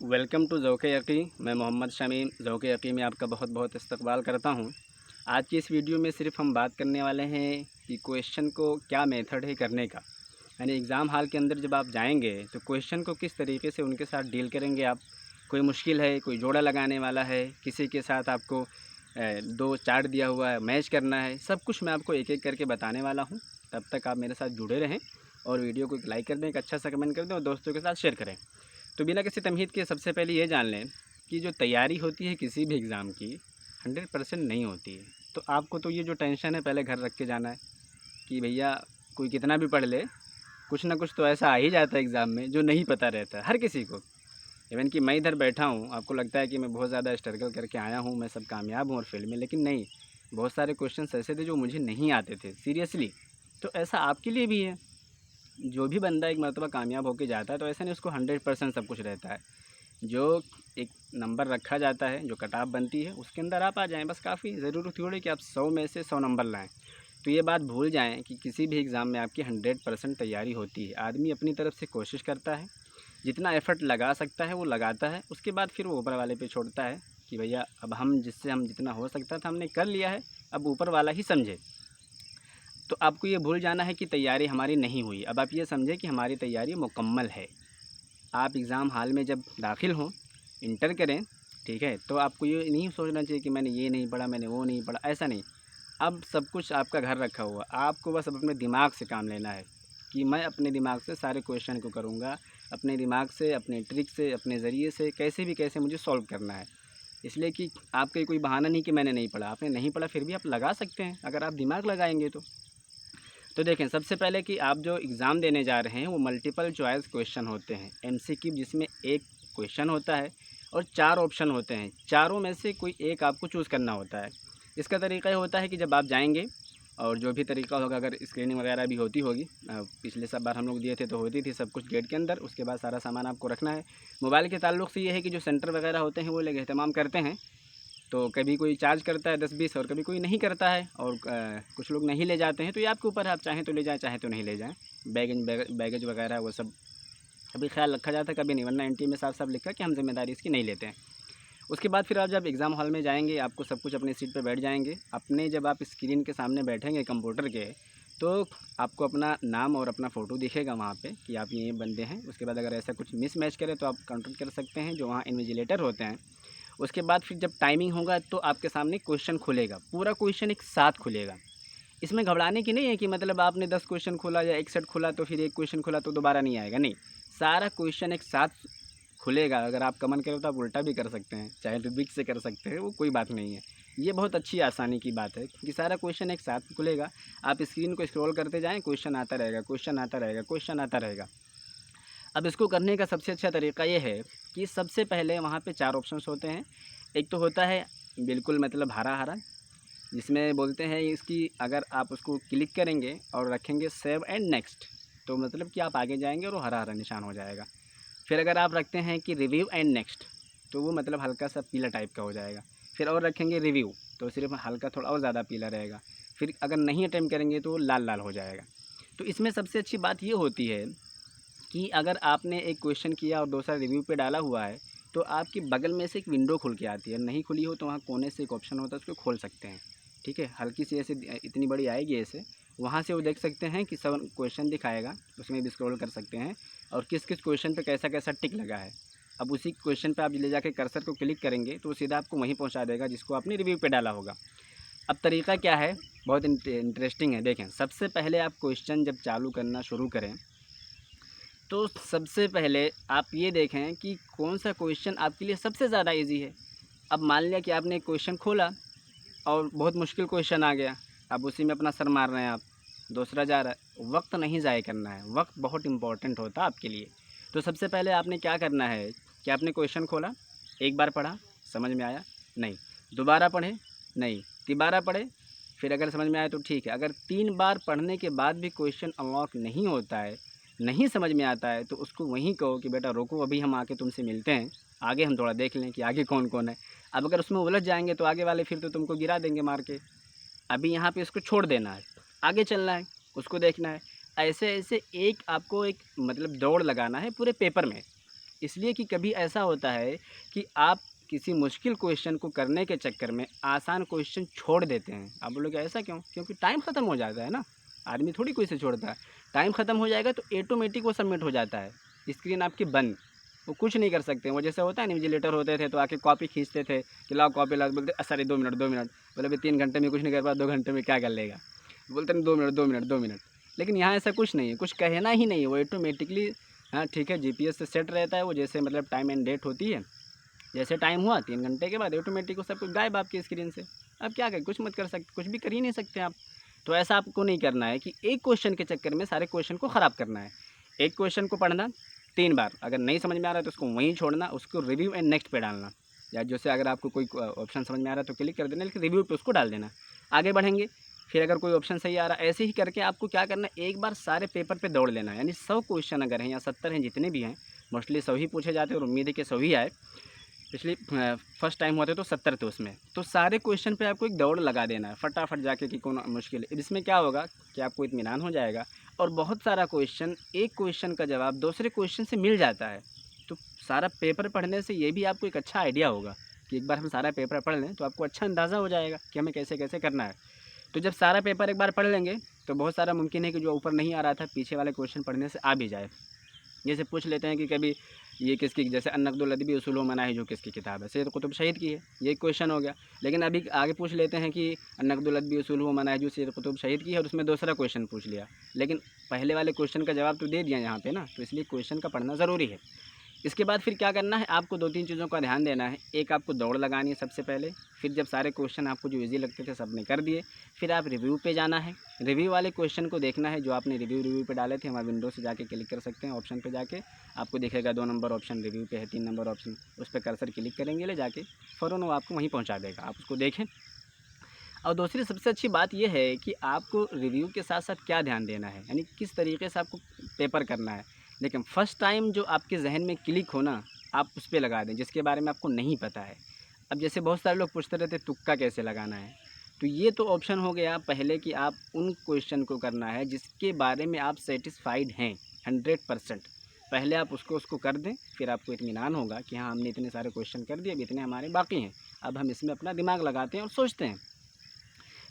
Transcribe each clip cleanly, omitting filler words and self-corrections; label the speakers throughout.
Speaker 1: Welcome to ज़ौक़ यक़ी। मैं मोहम्मद शमीम ज़ौक़ यक़ी में आपका बहुत बहुत इस्तक़बाल करता हूँ। आज की इस वीडियो में सिर्फ हम बात करने वाले हैं कि क्वेश्चन को क्या मेथड है करने का। यानी एग्ज़ाम हॉल के अंदर जब आप जाएंगे तो क्वेश्चन को किस तरीके से उनके साथ डील करेंगे आप। कोई मुश्किल है, कोई जोड़ा लगाने वाला है, किसी के साथ आपको दो चार्ट दिया हुआ है, मैच करना है, सब कुछ मैं आपको एक एक करके बताने वाला हूँ। तब तक आप मेरे साथ जुड़े रहें और वीडियो को एक लाइक कर दें, एक अच्छा सा कमेंट कर दें और दोस्तों के साथ शेयर करें। तो बिना किसी तमहीद के सबसे पहले ये जान लें कि जो तैयारी होती है किसी भी एग्ज़ाम की 100% नहीं होती है। तो आपको तो ये जो टेंशन है पहले घर रख के जाना है कि भैया कोई कितना भी पढ़ ले, कुछ ना कुछ तो ऐसा आ ही जाता है एग्ज़ाम में जो नहीं पता रहता है हर किसी को। इवन कि मैं इधर बैठा हूँ, आपको लगता है कि मैं बहुत ज़्यादा स्ट्रगल करके आया हूँ, मैं सब कामयाब हूँ और फील्ड में, लेकिन नहीं, बहुत सारे क्वेश्चंस ऐसे थे जो मुझे नहीं आते थे सीरियसली। तो ऐसा आपके लिए भी है। जो भी बंदा एक मरतबा कामयाब होके जाता है तो ऐसा नहीं उसको 100% सब कुछ रहता है। जो एक नंबर रखा जाता है, जो कट ऑफ बनती है, उसके अंदर आप आ जाएँ बस काफ़ी। ज़रूरी थोड़ी कि आप 100 में से 100 नंबर लाएँ। तो ये बात भूल जाएँ कि किसी भी एग्ज़ाम में आपकी 100% तैयारी होती है। आदमी अपनी तरफ से कोशिश करता है, जितना एफ़र्ट लगा सकता है वो लगाता है, उसके बाद फिर वो ऊपर वाले पे छोड़ता है कि भैया अब हम जितना हो सकता था हमने कर लिया है, अब ऊपर वाला ही समझे। तो आपको ये भूल जाना है कि तैयारी हमारी नहीं हुई। अब आप ये समझें कि हमारी तैयारी मुकम्मल है। आप एग्ज़ाम हॉल में जब दाखिल हों, इंटर करें, ठीक है? तो आपको ये नहीं सोचना चाहिए कि मैंने ये नहीं पढ़ा, मैंने वो नहीं पढ़ा, ऐसा नहीं। अब सब कुछ आपका घर रखा हुआ, आपको बस अब अपने दिमाग से काम लेना है कि मैं अपने दिमाग से सारे क्वेश्चन को करूँगा, अपने दिमाग से, अपने ट्रिक से, अपने ज़रिए से कैसे भी कैसे मुझे सॉल्व करना है। इसलिए कि आपका ये कोई बहाना नहीं कि मैंने नहीं पढ़ा, आपने नहीं पढ़ा फिर भी आप लगा सकते हैं, अगर आप दिमाग लगाएँगे तो। तो देखें, सबसे पहले कि आप जो एग्ज़ाम देने जा रहे हैं वो मल्टीपल चॉइस क्वेश्चन होते हैं, एमसीक्यू, जिसमें एक क्वेश्चन होता है और 4 ऑप्शन होते हैं। चारों में से कोई एक आपको चूज़ करना होता है। इसका तरीका ये होता है कि जब आप जाएँगे और जो भी तरीका होगा, अगर स्क्रीनिंग वगैरह भी होती होगी, पिछले सब बार हम लोग दिए थे तो होती थी सब कुछ गेट के अंदर, उसके बाद सारा सामान आपको रखना है। मोबाइल के ताल्लुक से ये है कि जो सेंटर वगैरह होते हैं वो लोग एहतमाम करते हैं। तो कभी कोई चार्ज करता है 10-20 और कभी कोई नहीं करता है, और कुछ लोग नहीं ले जाते हैं, तो ये आपके ऊपर है, आप चाहें तो ले जाएँ, चाहें तो नहीं ले जाएँ। बैगेज वगैरह वो सब कभी ख़्याल रखा जाता है, कभी नहीं, वरना एनटी में साफ-साफ लिखा है कि हम ज़िम्मेदारी इसकी नहीं लेते हैं। उसके बाद फिर आप जब एग्ज़ाम हॉल में जाएँगे, आपको सब कुछ अपनी सीट पे बैठ जाएँगे। अपने जब आप स्क्रीन के सामने बैठेंगे कंप्यूटर के, तो आपको अपना नाम और अपना फ़ोटो दिखेगा वहाँ पे कि आप ये बंदे हैं। उसके बाद अगर ऐसा कुछ मिसमैच करे तो आप कांटेक्ट कर सकते हैं जो वहाँ इन्विजिलेटर होते हैं। उसके बाद फिर जब टाइमिंग होगा तो आपके सामने क्वेश्चन खुलेगा, पूरा क्वेश्चन एक साथ खुलेगा। इसमें घबराने की नहीं है कि मतलब आपने 10 क्वेश्चन खोला या 61 खोला तो फिर एक क्वेश्चन खोला तो दोबारा नहीं आएगा, नहीं। सारा क्वेश्चन एक साथ खुलेगा। अगर आपका मन करे तो आप उल्टा भी कर सकते हैं, चाहे रिपीट से कर सकते हैं, वो कोई बात नहीं है। ये बहुत अच्छी आसानी की बात है कि सारा क्वेश्चन एक साथ खुलेगा। आप स्क्रीन को स्क्रॉल करते जाएँ, क्वेश्चन आता रहेगा, क्वेश्चन आता रहेगा, क्वेश्चन आता रहेगा। अब इसको करने का सबसे अच्छा तरीका ये है कि सबसे पहले वहाँ पे 4 ऑप्शंस होते हैं। एक तो होता है बिल्कुल मतलब हरा-हरा, जिसमें बोलते हैं इसकी, अगर आप उसको क्लिक करेंगे और रखेंगे सेव एंड नेक्स्ट, तो मतलब कि आप आगे जाएँगे और वो हरा-हरा निशान हो जाएगा। फिर अगर आप रखते हैं कि रिव्यू एंड नेक्स्ट, तो वो मतलब हल्का-सा पीला टाइप का हो जाएगा। फिर और रखेंगे रिव्यू, तो सिर्फ़ हल्का थोड़ा और ज़्यादा पीला रहेगा। फिर अगर नहीं अटेम्प्ट करेंगे तो लाल-लाल हो जाएगा। तो इसमें सबसे अच्छी बात ये होती है कि अगर आपने एक क्वेश्चन किया और दूसरा रिव्यू पे डाला हुआ है, तो आपके बगल में से एक विंडो खुल के आती है। नहीं खुली हो तो वहाँ कोने से एक ऑप्शन होता है, उसको खोल सकते हैं। ठीक है? हल्की सी ऐसे इतनी बड़ी आएगी ऐसे, वहाँ से वो देख सकते हैं कि 7 क्वेश्चन दिखाएगा, उसमें भी स्क्रॉल कर सकते हैं और किस-किस क्वेश्चन पे कैसा-कैसा टिक लगा है। अब उसी क्वेश्चन पे आप ले जाके कर्सर को क्लिक करेंगे, तो वो सीधा आपको वहीं पहुँचा देगा जिसको आपने रिव्यू पे डाला होगा। अब तरीका क्या है? बहुत इंटरेस्टिंग है। देखें, सबसे पहले आप क्वेश्चन जब चालू करना शुरू करें, तो सबसे पहले आप ये देखें कि कौन-सा क्वेश्चन आपके लिए सबसे ज़्यादा ईज़ी है। अब मान लिया कि आपने एक क्वेश्चन खोला और बहुत मुश्किल क्वेश्चन आ गया, अब उसी में अपना सर मार रहे हैं आप, दूसरा जा रहा है। वक़्त नहीं ज़ाया करना है, वक़्त बहुत इम्पोर्टेंट होता है आपके लिए। तो सबसे पहले आपने क्या करना है कि आपने क्वेश्चन खोला, एक बार पढ़ा, समझ में आया? नहीं। दोबारा पढ़े? नहीं। तिबारा पढ़े? फिर अगर समझ में आया तो ठीक है, अगर 3 बार पढ़ने के बाद भी क्वेश्चन अनलॉक नहीं होता है, नहीं समझ में आता है, तो उसको वहीं कहो कि बेटा रुको, अभी हम आके तुमसे मिलते हैं, आगे हम थोड़ा देख लें कि आगे कौन-कौन है। अब अगर उसमें उलझ जाएँगे तो आगे वाले फिर तो तुमको गिरा देंगे मार के। अभी यहाँ पे इसको छोड़ देना है, आगे चलना है, उसको देखना है। ऐसे-ऐसे एक आपको एक मतलब दौड़ लगाना है पूरे पेपर में। इसलिए कि कभी ऐसा होता है कि आप किसी मुश्किल क्वेश्चन को करने के चक्कर में आसान क्वेश्चन छोड़ देते हैं। आप बोलोगे ऐसा क्यों? क्योंकि टाइम ख़त्म हो जाता है ना, आदमी थोड़ी कोई से छोड़ता है। टाइम ख़त्म हो जाएगा तो ऑटोमेटिक वो सबमिट हो जाता है, स्क्रीन आपकी बंद, वो कुछ नहीं कर सकते। वो जैसे होता है इन्विजिलेटर होते थे तो आके कॉपी खींचते थे कि लाओ कॉपी लाओ, बोलते सॉरी 2 मिनट 2 मिनट, बोले भाई 3 घंटे में कुछ नहीं कर पाया, 2 घंटे में क्या कर लेगा, बोलते हैं 2 मिनट 2 मिनट 2 मिनट। लेकिन यहाँ ऐसा कुछ नहीं है, कुछ कहना ही नहीं है, वो ऑटोमेटिकली हाँ ठीक है जीपीएस से सेट रहता है। वो जैसे मतलब टाइम एंड डेट होती है, जैसे टाइम हुआ 3 घंटे के बाद ऑटोमेटिक वो सब कुछ गायब आपकी स्क्रीन से। अब क्या करें, कुछ मत कर सकते, कुछ भी कर ही नहीं सकते आप। तो ऐसा आपको नहीं करना है कि एक क्वेश्चन के चक्कर में सारे क्वेश्चन को ख़राब करना है। एक क्वेश्चन को पढ़ना 3 बार, अगर नहीं समझ में आ रहा है तो उसको वहीं छोड़ना, उसको रिव्यू एंड नेक्स्ट पे डालना। या जैसे अगर आपको कोई ऑप्शन समझ में आ रहा है तो क्लिक कर देना, लेकिन रिव्यू पे उसको डाल देना। आगे बढ़ेंगे, फिर अगर कोई ऑप्शन सही आ रहा है, ऐसे ही करके आपको क्या करना है, एक बार सारे पेपर पे दौड़ लेना है। यानी 100 क्वेश्चन अगर हैं या 70 हैं, जितने भी हैं, मोस्टली 100 ही पूछे जाते हैं और उम्मीद है कि 100 ही आए। पिछली फर्स्ट टाइम हुआ था तो 70 थे उसमें, तो सारे क्वेश्चन पे आपको एक दौड़ लगा देना है फटाफट जाके कि कौन मुश्किल है। इसमें क्या होगा कि आपको इत्मीनान हो जाएगा और बहुत सारा क्वेश्चन, एक क्वेश्चन का जवाब दूसरे क्वेश्चन से मिल जाता है। तो सारा पेपर पढ़ने से ये भी आपको एक अच्छा आइडिया होगा कि एक बार हम सारा पेपर पढ़ लें तो आपको अच्छा अंदाज़ा हो जाएगा कि हमें कैसे कैसे करना है। तो जब सारा पेपर एक बार पढ़ लेंगे तो बहुत सारा मुमकिन है कि जो ऊपर नहीं आ रहा था पीछे वाले क्वेश्चन पढ़ने से आ भी जाए। जैसे पूछ लेते हैं कि कभी ये किसकी, जैसे अन्नक़दुल अदबी उसूल व मनाहिज जो किसकी किताब है, सैयद कुतुब शहीद की है, ये क्वेश्चन हो गया। लेकिन अभी आगे पूछ लेते हैं कि अन्नक़दुल अदबी उसूल व मनाहिज सैयद कुतुब शहीद की है और उसमें दूसरा क्वेश्चन पूछ लिया, लेकिन पहले वाले क्वेश्चन का जवाब तो दे दिया यहाँ पे ना, तो इसलिए क्वेश्चन का पढ़ना ज़रूरी है। इसके बाद फिर क्या करना है, आपको 2-3 चीज़ों का ध्यान देना है। एक, आपको दौड़ लगानी है सबसे पहले, फिर जब सारे क्वेश्चन आपको जो ईज़ी लगते थे सबने कर दिए, फिर आप रिव्यू पे जाना है। रिव्यू वाले क्वेश्चन को देखना है जो आपने रिव्यू पे डाले थे, वहाँ विंडो से जाके क्लिक कर सकते हैं, ऑप्शन पे जाके आपको दिखेगा 2 नंबर ऑप्शन रिव्यू पे है, 3 नंबर ऑप्शन, उस पर कर्सर क्लिक करेंगे, ले जाके फ़ौरन वो आपको वहीं पहुँचा देगा, आप उसको देखें। और दूसरी सबसे अच्छी बात ये है कि आपको रिव्यू के साथ साथ क्या ध्यान देना है, यानी किस तरीके से आपको पेपर करना है। लेकिन फ़र्स्ट टाइम जो आपके ज़हन में क्लिक हो ना, आप उस पे लगा दें जिसके बारे में आपको नहीं पता है। अब जैसे बहुत सारे लोग पूछते रहते हैं तुक्का कैसे लगाना है, तो ये तो ऑप्शन हो गया पहले कि आप उन क्वेश्चन को करना है जिसके बारे में आप सैटिस्फाइड हैं 100%। पहले आप उसको कर दें, फिर आपको इत्मीनान होगा कि हाँ हमने इतने सारे क्वेश्चन कर दिए, अब इतने हमारे बाकी हैं, अब हम इसमें अपना दिमाग लगाते हैं और सोचते हैं।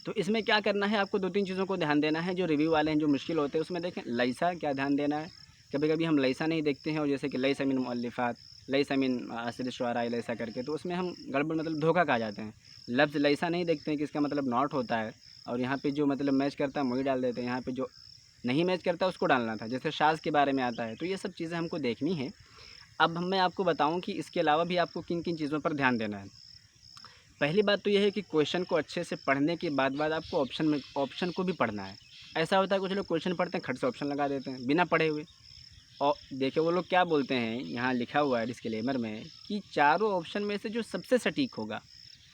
Speaker 1: तो इसमें क्या करना है, आपको 2-3 चीज़ों को ध्यान देना है। जो रिव्यू वाले हैं जो मुश्किल होते हैं उसमें देखें लैसा क्या ध्यान देना है। कभी-कभी हम लैसा नहीं देखते हैं और जैसे कि लैसा मिन मुअल्लिफ़ात, लैसा मिन आसिर शुअरा लैसा करके, तो उसमें हम गड़बड़ मतलब धोखा खा जाते हैं। लफ्ज़ लैसा नहीं देखते हैं कि इसका मतलब नॉट होता है और यहाँ पे जो मतलब मैच करता है वही डाल देते हैं, यहाँ पे जो नहीं मैच करता उसको डालना था। जैसे शाज़ के बारे में आता है, तो ये सब चीज़ें हमको देखनी है। अब मैं आपको बताऊँ कि इसके अलावा भी आपको किन-किन चीज़ों पर ध्यान देना है। पहली बात तो ये है कि क्वेश्चन को अच्छे से पढ़ने के बाद आपको ऑप्शन को भी पढ़ना है। ऐसा होता है कुछ लोग क्वेश्चन पढ़ते हैं, खट से ऑप्शन लगा देते हैं बिना पढ़े हुए। और देखिए वो लोग क्या बोलते हैं, यहाँ लिखा हुआ है डिस्क्लेमर में कि चारों ऑप्शन में से जो सबसे सटीक होगा,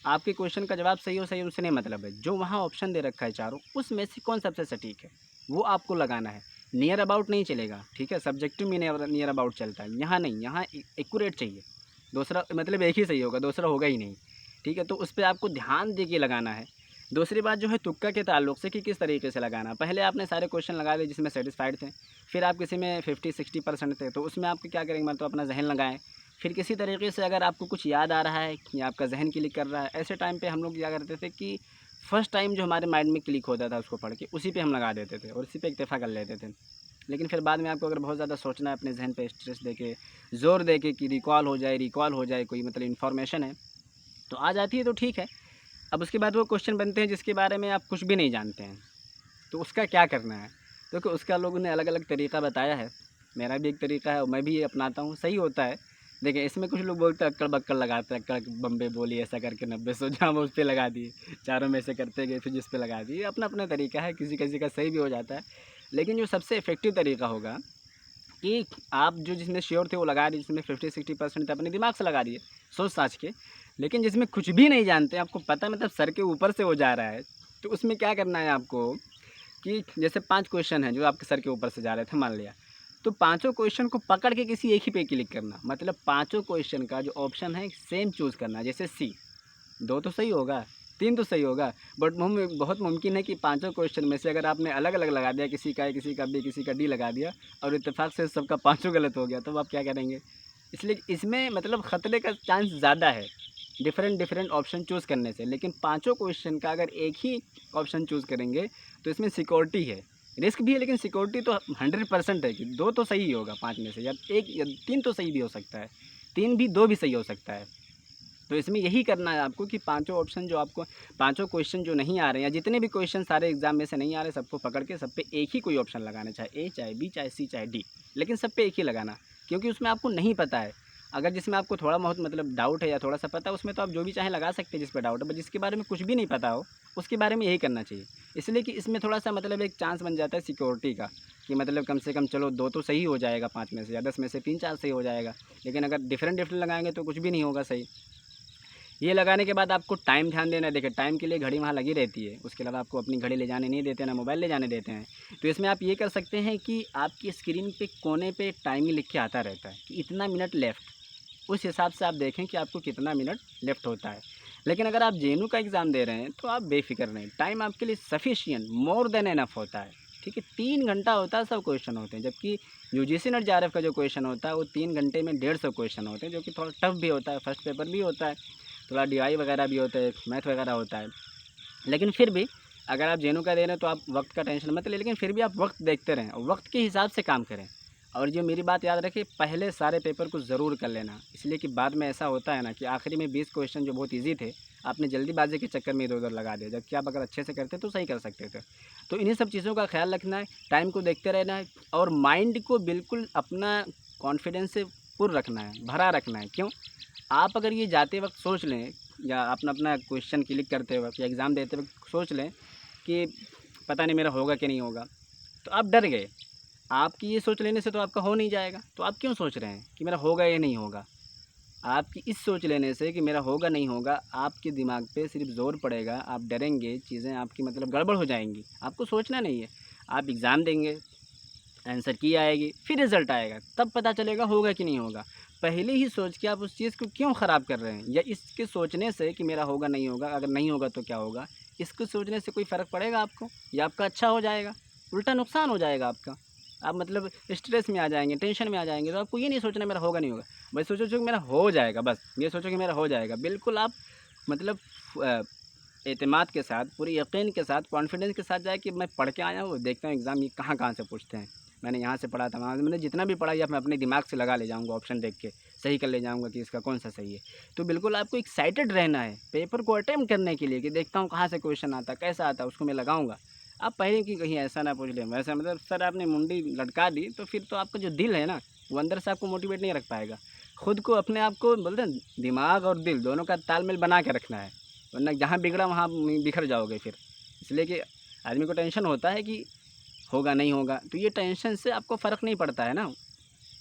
Speaker 1: आपके क्वेश्चन का जवाब सही हो सही उससे नहीं मतलब है, जो वहाँ ऑप्शन दे रखा है चारों, उसमें से कौन सबसे सटीक है वो आपको लगाना है। नियर अबाउट नहीं चलेगा, ठीक है, सब्जेक्टिव में नियर अबाउट चलता है, यहाँ नहीं, यहाँ एक्यूरेट चाहिए। दूसरा मतलब एक ही सही होगा, दूसरा होगा ही नहीं, ठीक है। तो उस पर आपको ध्यान दे के लगाना है। दूसरी बात जो है तुक्का के ताल्लुक से कि किस तरीके से लगाना। पहले आपने सारे क्वेश्चन लगा दिए जिसमें सेटिस्फाइड थे, फिर आप किसी में 50-60% थे, तो उसमें आपको क्या करेंगे, मतलब अपना जहन लगाएं। फिर किसी तरीके से अगर आपको कुछ याद आ रहा है कि आपका जहन क्लिक कर रहा है, ऐसे टाइम पे हम लोग क्या करते थे कि फ़र्स्ट टाइम जो हमारे माइंड में क्लिक होता था उसको पढ़ के उसी पे हम लगा देते थे और उसी पे इक्तफ़ा कर लेते थे। लेकिन फिर बाद में आपको अगर बहुत ज़्यादा सोचना है, अपने जहन पे स्ट्रेस देके, ज़ोर देके कि रिकॉल हो जाए कोई मतलब इन्फॉर्मेशन है, तो आ जाती है तो ठीक है। अब उसके बाद वो क्वेश्चन बनते हैं जिसके बारे में आप कुछ भी नहीं जानते हैं, तो उसका क्या करना है? क्योंकि उसका लोगों ने अलग-अलग तरीक़ा बताया है, मेरा भी एक तरीक़ा है और मैं भी ये अपनाता हूँ, सही होता है। देखिए इसमें कुछ लोग बोलते हैं अक्कड़-बक्कड़ लगाते हैं, अक्कड़ बम्बे बोली ऐसा करके 90 सौ जहाँ उस पे लगा दिए, चारों में से करते गए फिर जिस पे लगा दिए, अपना-अपना तरीक़ा है, किसी-किसी का सही भी हो जाता है। लेकिन जो सबसे इफ़ेक्टिव तरीक़ा होगा कि आप जो जिसमें श्योर थे वो लगा दिए, जिसमें 50-60% थे अपने दिमाग से लगा दिए, सोच-साच के। लेकिन जिसमें कुछ भी नहीं जानते, आपको पता है मतलब सर के ऊपर से वो जा रहा है, तो उसमें क्या करना है आपको कि जैसे 5 क्वेश्चन हैं जो आपके सर के ऊपर से जा रहे थे मान लिया, तो पाँचों क्वेश्चन को पकड़ के किसी एक ही पे क्लिक करना। मतलब पाँचों क्वेश्चन का जो ऑप्शन है सेम चूज़ करना। जैसे सी, 2 तो सही होगा, 3 तो सही होगा, बट बहुत मुमकिन है कि पाँचों क्वेश्चन में से अगर आपने अलग-अलग लगा दिया, किसी का ए, किसी का बी, किसी का डी लगा दिया और इत्तेफ़ाक से सबका पाँचों गलत हो गया, तब आप क्या करेंगे? इसलिए इसमें मतलब खतरे का चांस ज़्यादा है डिफरेंट ऑप्शन चूज़ करने से। लेकिन पाँचों क्वेश्चन का अगर एक ही ऑप्शन चूज़ करेंगे तो इसमें सिक्योरिटी है, रिस्क भी है, लेकिन सिक्योरिटी तो 100% है कि 2 तो सही ही होगा 5 में से, या 1 या 3 तो सही भी हो सकता है, 3 भी 2 भी सही हो सकता है। तो इसमें यही करना है आपको कि पाँचों ऑप्शन जो आपको, पाँचों क्वेश्चन जो नहीं आ रहे हैं या जितने भी क्वेश्चन सारे एग्जाम में से नहीं आ रहे, सबको पकड़ के सब पे एक ही कोई ऑप्शन लगाना, चाहे ए, चाहे बी, चाहे सी, चाहे डी, लेकिन सब पे एक ही लगाना। क्योंकि उसमें आपको नहीं पता है, अगर जिसमें आपको थोड़ा बहुत मतलब डाउट है या थोड़ा सा पता है, उसमें तो आप जो भी चाहें लगा सकते हैं जिस पर डाउट है। बट जिसके बारे में कुछ भी नहीं पता हो, उसके बारे में यही करना चाहिए। इसलिए कि इसमें थोड़ा सा मतलब एक चांस बन जाता है सिक्योरिटी का, कि मतलब कम से कम चलो 2 तो सही हो जाएगा 5 में से, या 10 में से 3-4 सही हो जाएगा। लेकिन अगर डिफरेंट लगाएंगे तो कुछ भी नहीं होगा सही। ये लगाने के बाद आपको टाइम ध्यान देना है। देखिए, टाइम के लिए घड़ी वहाँ लगी रहती है, उसके अलावा आपको अपनी घड़ी ले जाने नहीं देते, ना मोबाइल ले जाने देते हैं। तो इसमें आप ये कर सकते हैं कि आपकी स्क्रीन पे कोने पे टाइमिंग लिख के आता रहता है कि इतना मिनट लेफ़्ट, उस हिसाब से आप देखें कि आपको कितना मिनट लेफ़्ट होता है। लेकिन अगर आप जेएनयू का एग्ज़ाम दे रहे हैं तो आप बेफ़िक्र रहें, टाइम आपके लिए सफिशिएंट मोर देन इनफ होता है, ठीक है? 3 घंटा होता है, सब क्वेश्चन होते हैं, जबकि यूजीसी नेट जेआरएफ का जो क्वेश्चन होता है वो 3 घंटे में 150 क्वेश्चन होते हैं, जो कि थोड़ा टफ भी होता है, फर्स्ट पेपर भी होता है, थोड़ा डीआई वगैरह भी होता है, मैथ वगैरह होता है। लेकिन फिर भी अगर आप जेएनयू का दे रहे हैं तो आप वक्त का टेंशन मत लें, लेकिन फिर भी आप वक्त देखते रहें और वक्त के हिसाब से काम करें। और जो मेरी बात याद रखिए, पहले सारे पेपर को ज़रूर कर लेना, इसलिए कि बाद में ऐसा होता है ना कि आखिरी में 20 क्वेश्चन जो बहुत ईजी थे, आपने जल्दीबाजी के चक्कर में इधर-उधर लगा दिया, जबकि आप अगर अच्छे से करते तो सही कर सकते थे। तो इन्हीं सब चीज़ों का ख्याल रखना है, टाइम को देखते रहना है और माइंड को बिल्कुल अपना कॉन्फिडेंस से पुर रखना है, भरा रखना है। क्यों? आप अगर ये जाते वक़्त सोच लें या अपना अपना क्वेश्चन क्लिक करते वक़्त या एग्ज़ाम देते वक़्त सोच लें कि पता नहीं मेरा होगा कि नहीं होगा, तो आप डर गए। आपकी ये सोच लेने से तो आपका हो नहीं जाएगा, तो आप क्यों सोच रहे हैं कि मेरा होगा या नहीं होगा? आपकी इस सोच लेने से कि मेरा होगा नहीं होगा, आपके दिमाग पे सिर्फ़ ज़ोर पड़ेगा, आप डरेंगे, चीज़ें आपकी मतलब गड़बड़ हो जाएँगी। आपको सोचना नहीं है, आप एग्ज़ाम देंगे, आंसर की आएगी, फिर रिज़ल्ट आएगा, तब पता चलेगा होगा कि नहीं होगा। पहले ही सोच के आप उस चीज़ को क्यों ख़राब कर रहे हैं? या इसके सोचने से कि मेरा होगा, नहीं होगा, अगर नहीं होगा तो क्या होगा? इसको सोचने से कोई फ़र्क पड़ेगा आपको? या आपका अच्छा हो जाएगा? उल्टा नुकसान हो जाएगा आपका। आप मतलब स्ट्रेस में आ जाएँगे, टेंशन में आ जाएँगे, तो आपको ये नहीं सोचना मेरा होगा, नहीं होगा। बस सोचो कि मेरा हो जाएगा बस, ये सोचो कि मेरा हो जाएगा। बिल्कुल आप मतलब अ, एतमाद के साथ, पूरे यकीन के साथ, कॉन्फिडेंस के साथ जाए कि मैं पढ़ के आया हूँ, देखता हूँ एग्ज़ाम ये कहाँ-कहाँ से पूछते हैं। मैंने यहाँ से पढ़ा था, वहाँ से मैंने जितना भी पढ़ा या मैं अपने दिमाग से लगा ले जाऊँगा ऑप्शन देख के, सही कर ले जाऊँगा कि इसका कौन-सा सही है। तो बिल्कुल आपको एक्साइटेड रहना है पेपर को अटेम्प्ट करने के लिए कि देखता हूँ कहाँ से क्वेश्चन आता है, कैसा आता है, उसको मैं लगाऊँगा। आप पहले कि कहीं ऐसा ना पूछ लें, वैसा मतलब सर आपने मुंडी लटका दी, तो फिर तो आपका जो दिल है ना, वो अंदर से आपको मोटिवेट नहीं रख पाएगा। खुद को अपने आप को बोलते हैं दिमाग और दिल दोनों का तालमेल बना के रखना है, वरना जहाँ बिगड़ा वहाँ बिखर जाओगे फिर। इसलिए कि आदमी को टेंशन होता है कि होगा, नहीं होगा, तो ये टेंशन से आपको फ़र्क नहीं पड़ता है ना,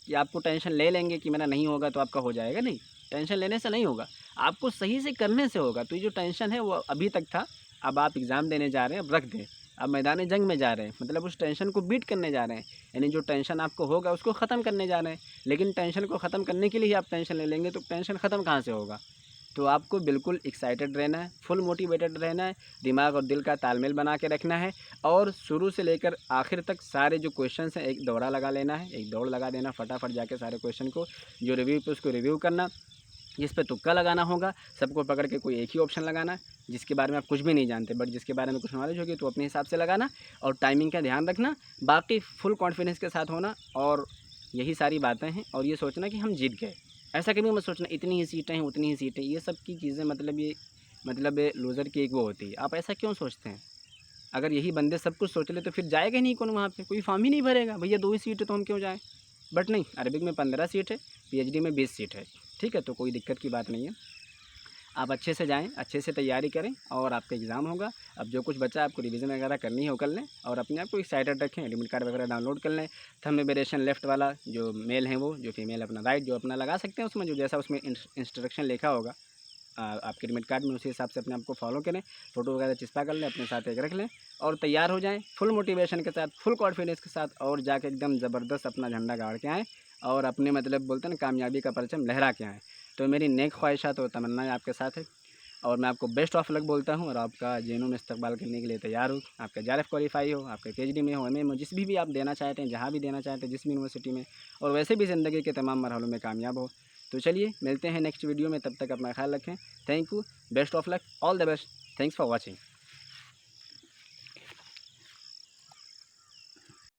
Speaker 1: कि आपको टेंशन ले लेंगे कि मेरा नहीं होगा तो आपका हो जाएगा, नहीं। टेंशन लेने से नहीं होगा, आपको सही से करने से होगा। तो ये जो टेंशन है वो अभी तक था, अब आप एग्ज़ाम देने जा रहे हैं, अब रख दें। अब मैदान जंग में जा रहे हैं, मतलब उस टेंशन को बीट करने जा रहे हैं, यानी जो टेंशन आपको होगा उसको ख़त्म करने जा रहे हैं। लेकिन टेंशन को ख़त्म करने के लिए ही आप टेंशन ले लेंगे तो टेंशन ख़त्म कहाँ से होगा? तो आपको बिल्कुल एक्साइटेड रहना है, फुल मोटिवेटेड रहना है, दिमाग और दिल का तालमेल बना के रखना है और शुरू से लेकर आखिर तक सारे जो क्वेश्चंस हैं एक दौड़ा लगा लेना है, एक दौड़ लगा देना फटाफट जाके सारे क्वेश्चन को, जो रिव्यू पे उसको रिव्यू करना, जिस पे तुक्का लगाना होगा, सबको पकड़ के कोई एक ही ऑप्शन लगाना, जिसके बारे में आप कुछ भी नहीं जानते बट जिसके बारे में कुछ नॉलेज होगी तो अपने हिसाब से लगाना और टाइमिंग का ध्यान रखना, बाकी फुल कॉन्फिडेंस के साथ होना और यही सारी बातें हैं और ये सोचना कि हम जीत गए। ऐसा कभी मत सोचना इतनी ही सीटें हैं, उतनी ही सीटें, ये सब की चीज़ें मतलब ये लूज़र की एक वो होती है। आप ऐसा क्यों सोचते हैं? अगर यही बंदे सब कुछ सोच ले तो फिर जाएगा ही नहीं कौन वहाँ पे, कोई फॉर्म ही नहीं भरेगा, भैया 2 ही सीट है तो हम क्यों जाएँ? बट नहीं, अरबिक में 15 सीट है, पीएचडी में 20 सीट है, ठीक है? तो कोई दिक्कत की बात नहीं है। आप अच्छे से जाएँ, अच्छे से तैयारी करें और आपका एग्ज़ाम होगा। अब जो कुछ बचा आपको रिवीज़न वगैरह करनी है वो कर लें और अपने आप को एक्साइटेड रखें, एडमिट कार्ड वगैरह डाउनलोड कर लें। थंब एबरेशन लेफ़्ट वाला जो मेल है वो, जो फीमेल अपना राइट जो अपना लगा सकते हैं उसमें जो जैसा उसमें इंस्ट्रक्शन लिखा होगा आपके एडमिट कार्ड में उसी हिसाब से अपने आप को फॉलो करें। फ़ोटो वगैरह चिपका कर लें, अपने साथ एक रख लें और तैयार हो जाएँ फुल मोटिवेशन के साथ, फुल कॉन्फिडेंस के साथ और जाके एकदम ज़बरदस्त अपना झंडा गाड़ के आएँ और अपने मतलब बोलते हैं ना कामयाबी का परचम लहरा के आएँ। तो मेरी नेक ख्वाहिशात और तमन्नाएँ आपके साथ है। और मैं आपको बेस्ट ऑफ लक बोलता हूँ और आपका जेएनयू में इस्तकबाल करने के लिए तैयार हूँ। आपका जेआरएफ क्वालीफाई हो, आपका केजीडी में हो, एमए में, जिस भी आप देना चाहते हैं, जहाँ भी देना चाहते हैं, जिस भी यूनिवर्सिटी में, और वैसे भी ज़िंदगी के तमाम मरहलों में कामयाब हो। तो चलिए मिलते हैं नेक्स्ट वीडियो में, तब तक अपना ख्याल रखें। Thank you, best of luck, all the best, thanks for watching.